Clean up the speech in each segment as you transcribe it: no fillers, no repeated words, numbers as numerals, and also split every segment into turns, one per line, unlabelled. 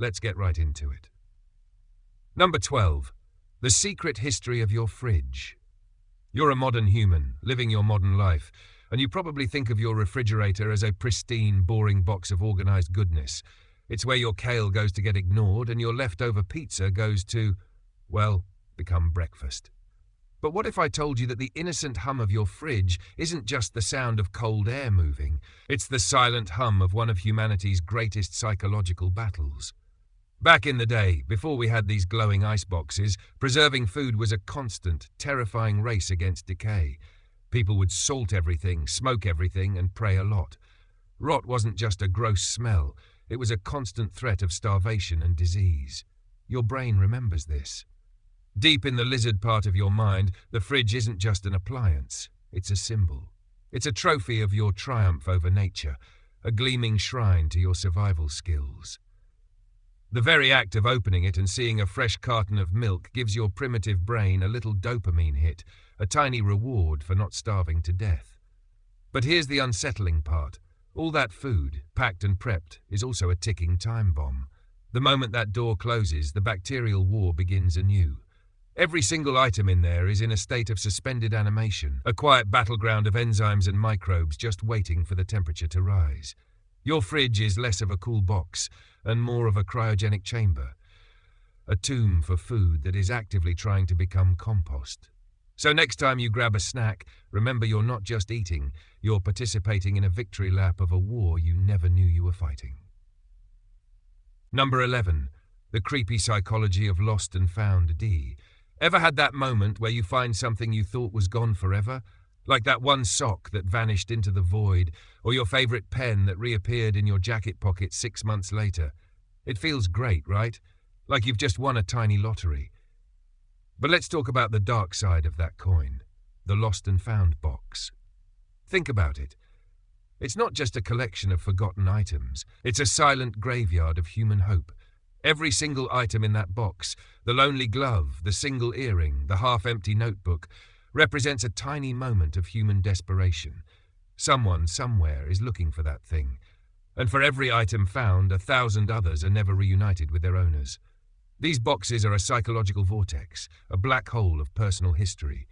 Let's get right into it. Number 12. The secret history of your fridge. You're a modern human, living your modern life, and you probably think of your refrigerator as a pristine, boring box of organized goodness. It's where your kale goes to get ignored and your leftover pizza goes to, well, become breakfast. But what if I told you that the innocent hum of your fridge isn't just the sound of cold air moving, it's the silent hum of one of humanity's greatest psychological battles? Back in the day, before we had these glowing ice boxes, preserving food was a constant, terrifying race against decay. People would salt everything, smoke everything, and pray a lot. Rot wasn't just a gross smell, it was a constant threat of starvation and disease. Your brain remembers this. Deep in the lizard part of your mind, the fridge isn't just an appliance, it's a symbol. It's a trophy of your triumph over nature, a gleaming shrine to your survival skills. The very act of opening it and seeing a fresh carton of milk gives your primitive brain a little dopamine hit, a tiny reward for not starving to death. But here's the unsettling part. All that food, packed and prepped, is also a ticking time bomb. The moment that door closes, the bacterial war begins anew. Every single item in there is in a state of suspended animation, a quiet battleground of enzymes and microbes just waiting for the temperature to rise. Your fridge is less of a cool box and more of a cryogenic chamber, a tomb for food that is actively trying to become compost. So next time you grab a snack, remember you're not just eating, you're participating in a victory lap of a war you never knew you were fighting. Number 11. The creepy psychology of lost and found D. Ever had that moment where you find something you thought was gone forever? Like that one sock that vanished into the void, or your favorite pen that reappeared in your jacket pocket 6 months later. It feels great, right? Like you've just won a tiny lottery. But let's talk about the dark side of that coin, the lost and found box. Think about it. It's not just a collection of forgotten items, it's a silent graveyard of human hope. Every single item in that box, the lonely glove, the single earring, the half-empty notebook, represents a tiny moment of human desperation. Someone, somewhere, is looking for that thing. And for every item found, 1,000 others are never reunited with their owners. These boxes are a psychological vortex, a black hole of personal history.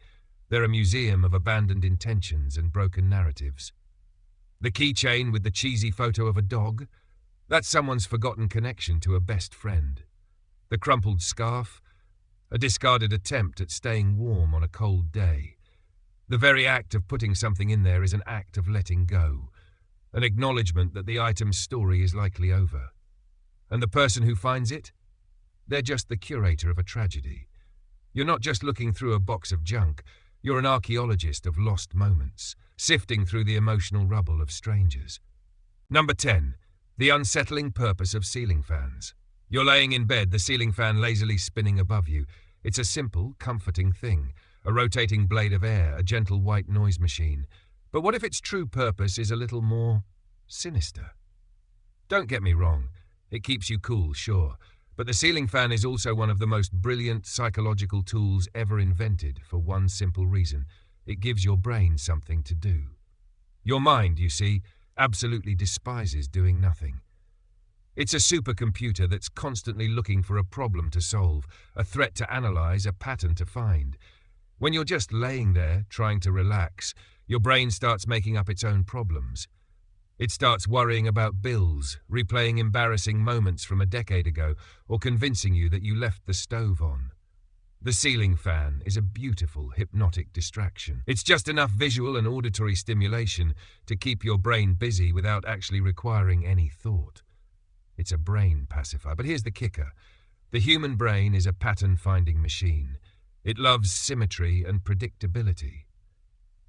They're a museum of abandoned intentions and broken narratives. The keychain with the cheesy photo of a dog? That's someone's forgotten connection to a best friend. The crumpled scarf? A discarded attempt at staying warm on a cold day. The very act of putting something in there is an act of letting go, an acknowledgement that the item's story is likely over. And the person who finds it? They're just the curator of a tragedy. You're not just looking through a box of junk, you're an archaeologist of lost moments, sifting through the emotional rubble of strangers. Number 10. The unsettling purpose of ceiling fans. You're laying in bed, the ceiling fan lazily spinning above you. It's a simple, comforting thing, a rotating blade of air, a gentle white noise machine. But what if its true purpose is a little more sinister? Don't get me wrong, it keeps you cool, sure, but the ceiling fan is also one of the most brilliant psychological tools ever invented for one simple reason. It gives your brain something to do. Your mind, you see, absolutely despises doing nothing. It's a supercomputer that's constantly looking for a problem to solve, a threat to analyze, a pattern to find. When you're just laying there, trying to relax, your brain starts making up its own problems. It starts worrying about bills, replaying embarrassing moments from a decade ago, or convincing you that you left the stove on. The ceiling fan is a beautiful, hypnotic distraction. It's just enough visual and auditory stimulation to keep your brain busy without actually requiring any thought. It's a brain pacifier. But here's the kicker. The human brain is a pattern-finding machine. It loves symmetry and predictability.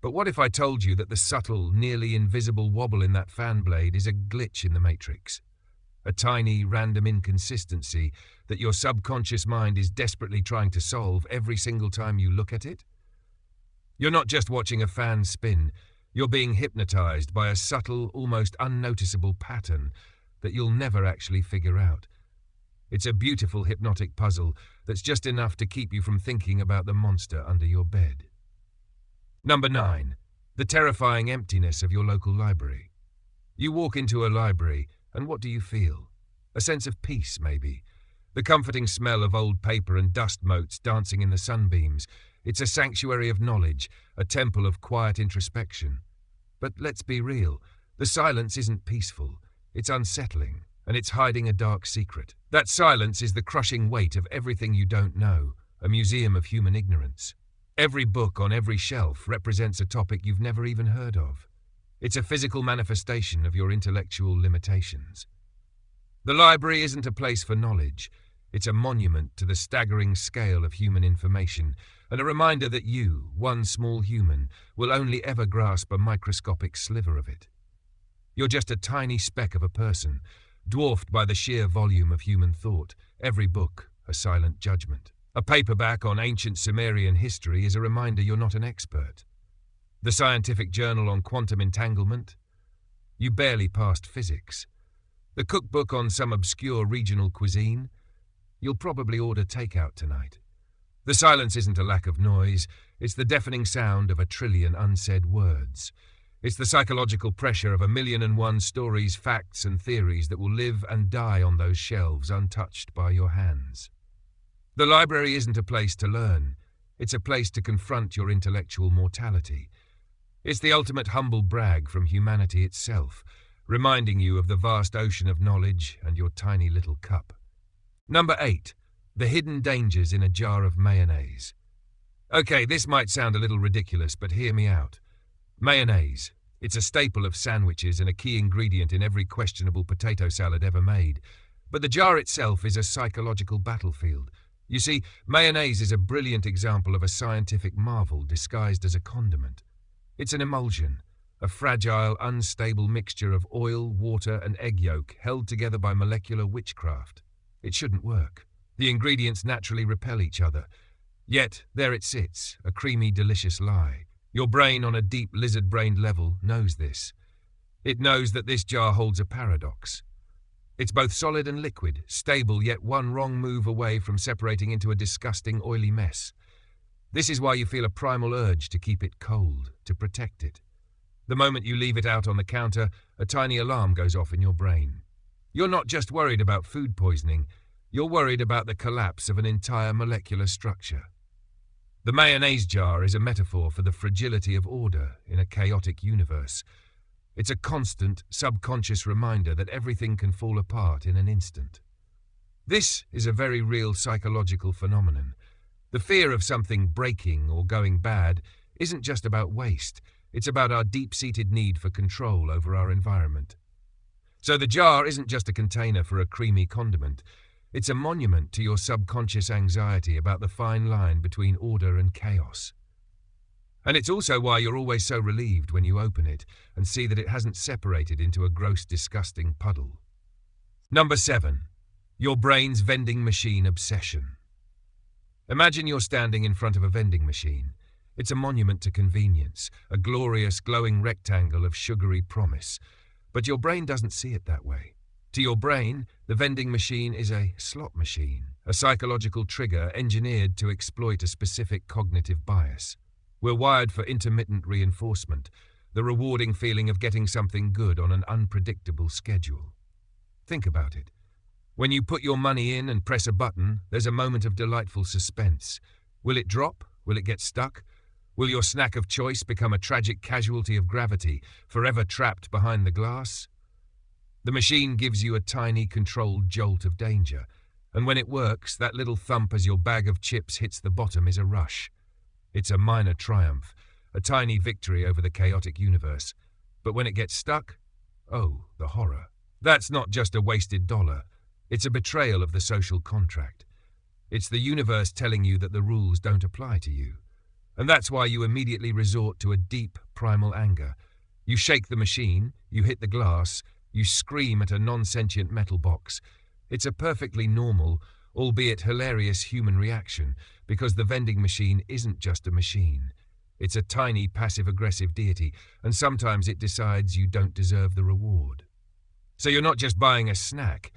But what if I told you that the subtle, nearly invisible wobble in that fan blade is a glitch in the matrix? A tiny, random inconsistency that your subconscious mind is desperately trying to solve every single time you look at it? You're not just watching a fan spin. You're being hypnotized by a subtle, almost unnoticeable pattern that you'll never actually figure out. It's a beautiful hypnotic puzzle that's just enough to keep you from thinking about the monster under your bed. Number 9. The terrifying emptiness of your local library. You walk into a library, and what do you feel? A sense of peace, maybe. The comforting smell of old paper and dust motes dancing in the sunbeams. It's a sanctuary of knowledge, a temple of quiet introspection. But let's be real. The silence isn't peaceful. It's unsettling, and it's hiding a dark secret. That silence is the crushing weight of everything you don't know, a museum of human ignorance. Every book on every shelf represents a topic you've never even heard of. It's a physical manifestation of your intellectual limitations. The library isn't a place for knowledge. It's a monument to the staggering scale of human information, and a reminder that you, one small human, will only ever grasp a microscopic sliver of it. You're just a tiny speck of a person, dwarfed by the sheer volume of human thought, every book a silent judgment. A paperback on ancient Sumerian history is a reminder you're not an expert. The scientific journal on quantum entanglement? You barely passed physics. The cookbook on some obscure regional cuisine? You'll probably order takeout tonight. The silence isn't a lack of noise, it's the deafening sound of 1,000,000,000,000 unsaid words. It's the psychological pressure of 1,000,001 stories, facts and theories that will live and die on those shelves untouched by your hands. The library isn't a place to learn, it's a place to confront your intellectual mortality. It's the ultimate humble brag from humanity itself, reminding you of the vast ocean of knowledge and your tiny little cup. Number 8. The hidden dangers in a jar of mayonnaise. Okay, this might sound a little ridiculous, but hear me out. Mayonnaise. It's a staple of sandwiches and a key ingredient in every questionable potato salad ever made. But the jar itself is a psychological battlefield. You see, mayonnaise is a brilliant example of a scientific marvel disguised as a condiment. It's an emulsion, a fragile, unstable mixture of oil, water, and egg yolk held together by molecular witchcraft. It shouldn't work. The ingredients naturally repel each other. Yet, there it sits, a creamy, delicious lie. Your brain, on a deep, lizard-brained level, knows this. It knows that this jar holds a paradox. It's both solid and liquid, stable, yet one wrong move away from separating into a disgusting, oily mess. This is why you feel a primal urge to keep it cold, to protect it. The moment you leave it out on the counter, a tiny alarm goes off in your brain. You're not just worried about food poisoning, you're worried about the collapse of an entire molecular structure. The mayonnaise jar is a metaphor for the fragility of order in a chaotic universe. It's a constant, subconscious reminder that everything can fall apart in an instant. This is a very real psychological phenomenon. The fear of something breaking or going bad isn't just about waste, it's about our deep-seated need for control over our environment. So the jar isn't just a container for a creamy condiment, it's a monument to your subconscious anxiety about the fine line between order and chaos. And it's also why you're always so relieved when you open it and see that it hasn't separated into a gross, disgusting puddle. Number 7. Your brain's vending machine obsession. Imagine you're standing in front of a vending machine. It's a monument to convenience, a glorious, glowing rectangle of sugary promise. But your brain doesn't see it that way. To your brain, the vending machine is a slot machine, a psychological trigger engineered to exploit a specific cognitive bias. We're wired for intermittent reinforcement, the rewarding feeling of getting something good on an unpredictable schedule. Think about it. When you put your money in and press a button, there's a moment of delightful suspense. Will it drop? Will it get stuck? Will your snack of choice become a tragic casualty of gravity, forever trapped behind the glass? The machine gives you a tiny, controlled jolt of danger, and when it works, that little thump as your bag of chips hits the bottom is a rush. It's a minor triumph, a tiny victory over the chaotic universe. But when it gets stuck, oh, the horror. That's not just a wasted dollar. It's a betrayal of the social contract. It's the universe telling you that the rules don't apply to you. And that's why you immediately resort to a deep, primal anger. You shake the machine, you hit the glass, you scream at a non-sentient metal box. It's a perfectly normal, albeit hilarious human reaction, because the vending machine isn't just a machine. It's a tiny, passive-aggressive deity, and sometimes it decides you don't deserve the reward. So you're not just buying a snack,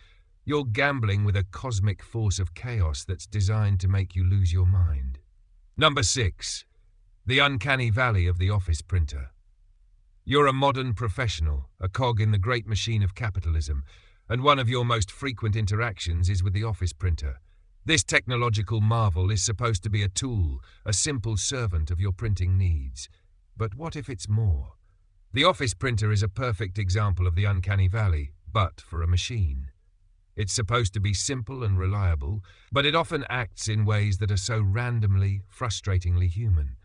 you're gambling with a cosmic force of chaos that's designed to make you lose your mind. Number 6. The uncanny valley of the office printer. You're a modern professional, a cog in the great machine of capitalism, and one of your most frequent interactions is with the office printer. This technological marvel is supposed to be a tool, a simple servant of your printing needs. But what if it's more? The office printer is a perfect example of the uncanny valley, but for a machine. It's supposed to be simple and reliable, but it often acts in ways that are so randomly, frustratingly human.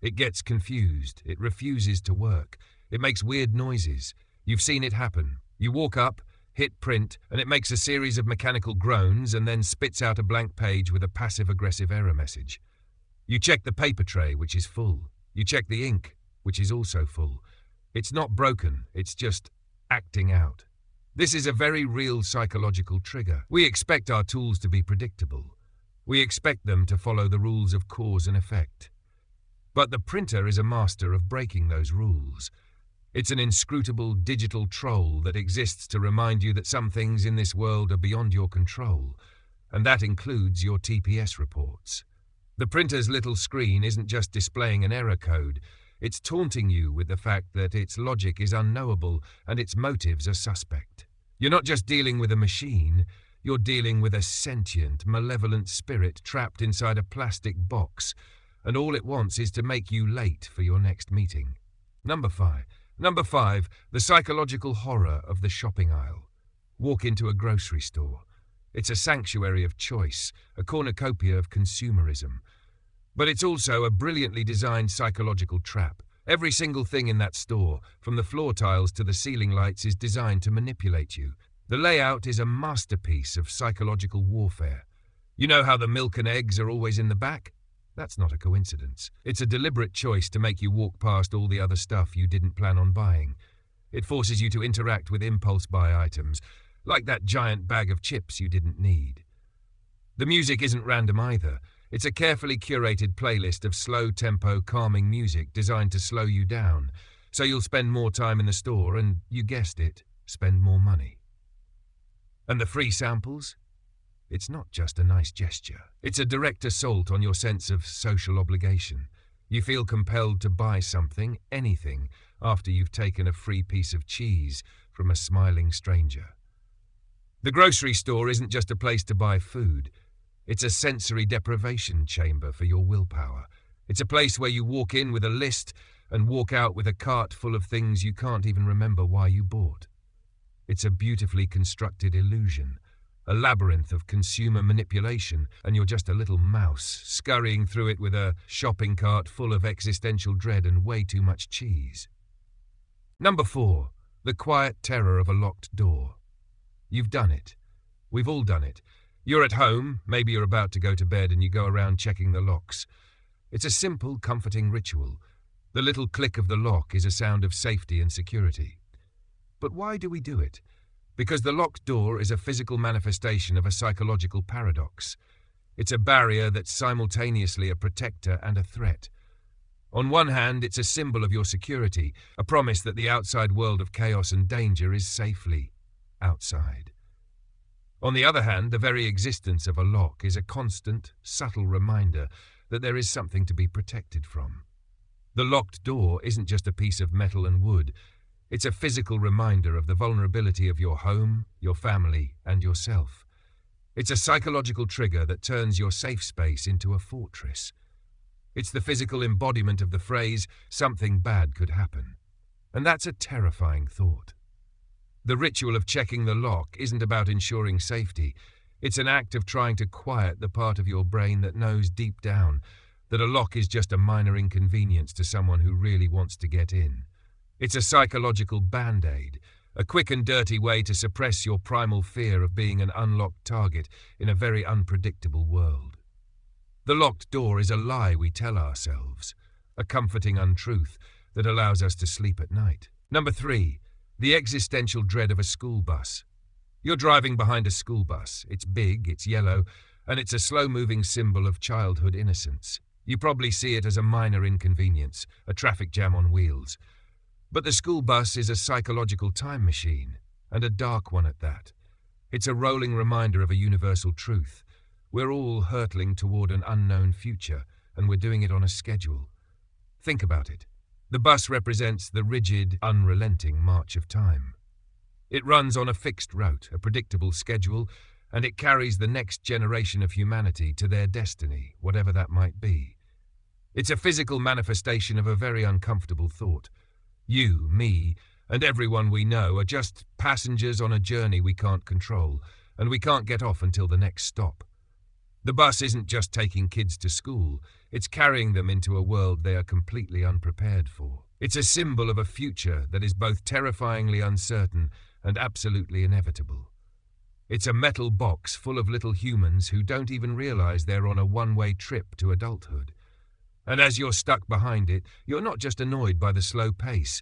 It gets confused, it refuses to work, it makes weird noises. You've seen it happen. You walk up, hit print, and it makes a series of mechanical groans and then spits out a blank page with a passive-aggressive error message. You check the paper tray, which is full. You check the ink, which is also full. It's not broken, it's just acting out. This is a very real psychological trigger. We expect our tools to be predictable. We expect them to follow the rules of cause and effect. But the printer is a master of breaking those rules. It's an inscrutable digital troll that exists to remind you that some things in this world are beyond your control, and that includes your TPS reports. The printer's little screen isn't just displaying an error code, it's taunting you with the fact that its logic is unknowable and its motives are suspect. You're not just dealing with a machine, you're dealing with a sentient, malevolent spirit trapped inside a plastic box, and all it wants is to make you late for your next meeting. Number 5, the psychological horror of the shopping aisle. Walk into a grocery store. It's a sanctuary of choice, a cornucopia of consumerism. But it's also a brilliantly designed psychological trap. Every single thing in that store, from the floor tiles to the ceiling lights, is designed to manipulate you. The layout is a masterpiece of psychological warfare. You know how the milk and eggs are always in the back? That's not a coincidence. It's a deliberate choice to make you walk past all the other stuff you didn't plan on buying. It forces you to interact with impulse buy items, like that giant bag of chips you didn't need. The music isn't random either. It's a carefully curated playlist of slow-tempo, calming music designed to slow you down, so you'll spend more time in the store and, you guessed it, spend more money. And the free samples? It's not just a nice gesture. It's a direct assault on your sense of social obligation. You feel compelled to buy something, anything, after you've taken a free piece of cheese from a smiling stranger. The grocery store isn't just a place to buy food. It's a sensory deprivation chamber for your willpower. It's a place where you walk in with a list and walk out with a cart full of things you can't even remember why you bought. It's a beautifully constructed illusion, a labyrinth of consumer manipulation, and you're just a little mouse scurrying through it with a shopping cart full of existential dread and way too much cheese. Number 4, the quiet terror of a locked door. You've done it. We've all done it. You're at home, maybe you're about to go to bed, and you go around checking the locks. It's a simple, comforting ritual. The little click of the lock is a sound of safety and security. But why do we do it? Because the locked door is a physical manifestation of a psychological paradox. It's a barrier that's simultaneously a protector and a threat. On one hand, it's a symbol of your security, a promise that the outside world of chaos and danger is safely outside. On the other hand, the very existence of a lock is a constant, subtle reminder that there is something to be protected from. The locked door isn't just a piece of metal and wood. It's a physical reminder of the vulnerability of your home, your family, and yourself. It's a psychological trigger that turns your safe space into a fortress. It's the physical embodiment of the phrase, "something bad could happen." And that's a terrifying thought. The ritual of checking the lock isn't about ensuring safety. It's an act of trying to quiet the part of your brain that knows deep down that a lock is just a minor inconvenience to someone who really wants to get in. It's a psychological band-aid, a quick and dirty way to suppress your primal fear of being an unlocked target in a very unpredictable world. The locked door is a lie we tell ourselves, a comforting untruth that allows us to sleep at night. Number 3. The existential dread of a school bus. You're driving behind a school bus. It's big, it's yellow, and it's a slow-moving symbol of childhood innocence. You probably see it as a minor inconvenience, a traffic jam on wheels. But the school bus is a psychological time machine, and a dark one at that. It's a rolling reminder of a universal truth. We're all hurtling toward an unknown future, and we're doing it on a schedule. Think about it. The bus represents the rigid, unrelenting march of time. It runs on a fixed route, a predictable schedule, and it carries the next generation of humanity to their destiny, whatever that might be. It's a physical manifestation of a very uncomfortable thought. You, me, and everyone we know are just passengers on a journey we can't control, and we can't get off until the next stop. The bus isn't just taking kids to school, it's carrying them into a world they are completely unprepared for. It's a symbol of a future that is both terrifyingly uncertain and absolutely inevitable. It's a metal box full of little humans who don't even realize they're on a one-way trip to adulthood. And as you're stuck behind it, you're not just annoyed by the slow pace.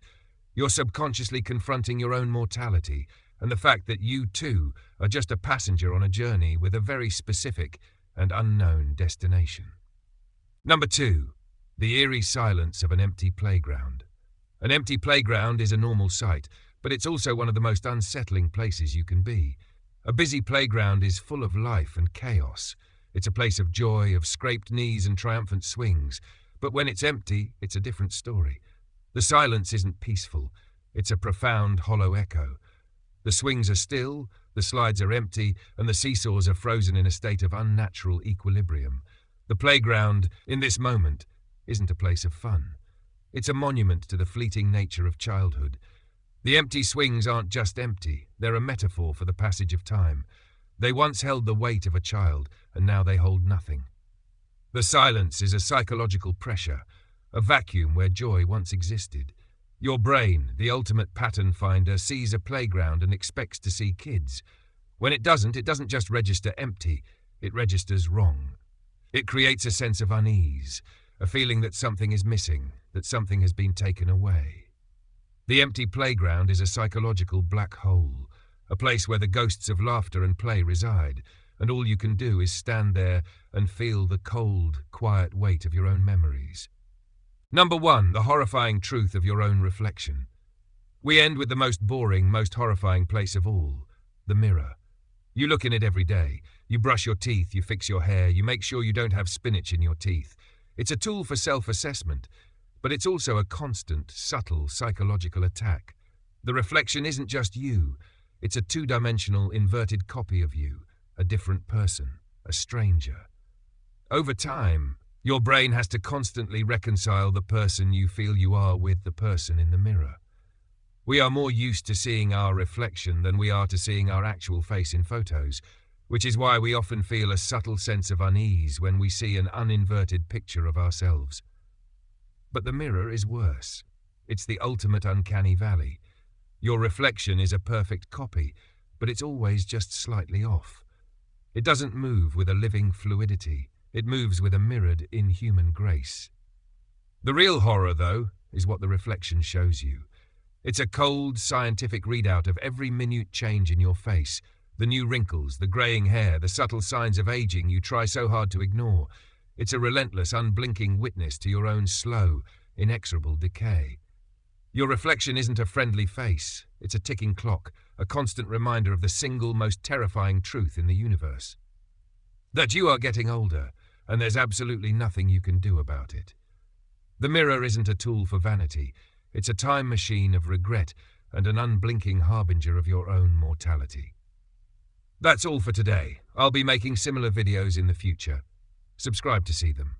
You're subconsciously confronting your own mortality and the fact that you, too, are just a passenger on a journey with a very specific and unknown destination. Number 2. The eerie silence of an empty playground. An empty playground is a normal sight, but it's also one of the most unsettling places you can be. A busy playground is full of life and chaos. It's a place of joy, of scraped knees and triumphant swings. But when it's empty, it's a different story. The silence isn't peaceful. It's a profound, hollow echo. The swings are still, the slides are empty, and the seesaws are frozen in a state of unnatural equilibrium. The playground, in this moment, isn't a place of fun. It's a monument to the fleeting nature of childhood. The empty swings aren't just empty. They're a metaphor for the passage of time. They once held the weight of a child, and now they hold nothing. The silence is a psychological pressure, a vacuum where joy once existed. Your brain, the ultimate pattern finder, sees a playground and expects to see kids. When it doesn't just register empty, it registers wrong. It creates a sense of unease, a feeling that something is missing, that something has been taken away. The empty playground is a psychological black hole, a place where the ghosts of laughter and play reside, and all you can do is stand there and feel the cold, quiet weight of your own memories. Number 1, the horrifying truth of your own reflection. We end with the most boring, most horrifying place of all, the mirror. You look in it every day. You brush your teeth, you fix your hair, you make sure you don't have spinach in your teeth. It's a tool for self-assessment, but it's also a constant, subtle, psychological attack. The reflection isn't just you. It's a two-dimensional, inverted copy of you, a different person, a stranger. Over time, your brain has to constantly reconcile the person you feel you are with the person in the mirror. We are more used to seeing our reflection than we are to seeing our actual face in photos, which is why we often feel a subtle sense of unease when we see an uninverted picture of ourselves. But the mirror is worse. It's the ultimate uncanny valley. Your reflection is a perfect copy, but it's always just slightly off. It doesn't move with a living fluidity. It moves with a mirrored, inhuman grace. The real horror, though, is what the reflection shows you. It's a cold, scientific readout of every minute change in your face, the new wrinkles, the greying hair, the subtle signs of aging you try so hard to ignore. It's a relentless, unblinking witness to your own slow, inexorable decay. Your reflection isn't a friendly face. It's a ticking clock, a constant reminder of the single most terrifying truth in the universe. That you are getting older, and there's absolutely nothing you can do about it. The mirror isn't a tool for vanity. It's a time machine of regret and an unblinking harbinger of your own mortality. That's all for today. I'll be making similar videos in the future. Subscribe to see them.